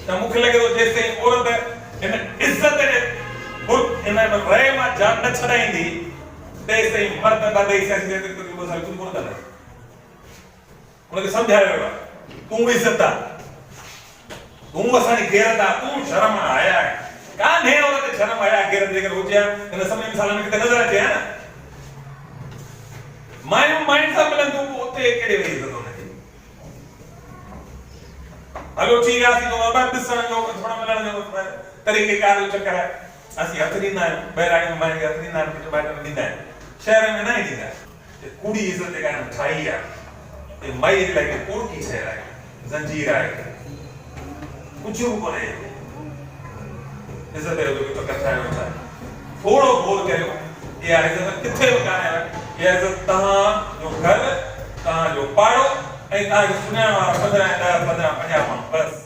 त मूंखे लॻे थो जेसि ताईं औरत इन इज़त जे इन रहे मां जान न छॾाईंदी तेसि ताईं मर्द बदई सियासी ते ॿ साल कुझु कोन कंदा उनखे सम्झायो वियो आहे तूं इज़त आहे तूं असांजी गैरत आहे तूं शर्म आया आहे कान्हे औरत शर्म आया गैरत जेकर हुजे हिन समय साल में किथे नज़र अचे न मायूं माइंड सां मिलन तूं उते केॾे वेही इज़त हुनजी हलो ठीक आहे असीं तो बार ॾिसण जो थोरो मिलण जो तरीक़ेकार जो चक्कर आहे असीं हथ ॾींदा आहियूं ॿाहिरां माइनि खे हथ ॾींदा आहियूं कुझु ॿाहिरि ॾींदा आहियूं शहर में न ई ॾींदा आहिनि कूड़ी इज़त जेका ठाही आहे मई जे लाइ कोड़की शइ आहे ज़ंजीर आहे कुझु बि कोन्हे इज़त जो चक्कर ठाहियो वेठा थोरो गोल करियो इहा इज़त किथे बि कान्हे इहा इज़त तव्हांजो घर तव्हांजो पाड़ो ऐं तव्हांखे सुञाण वारा 15 10 15 50 माण्हू बसि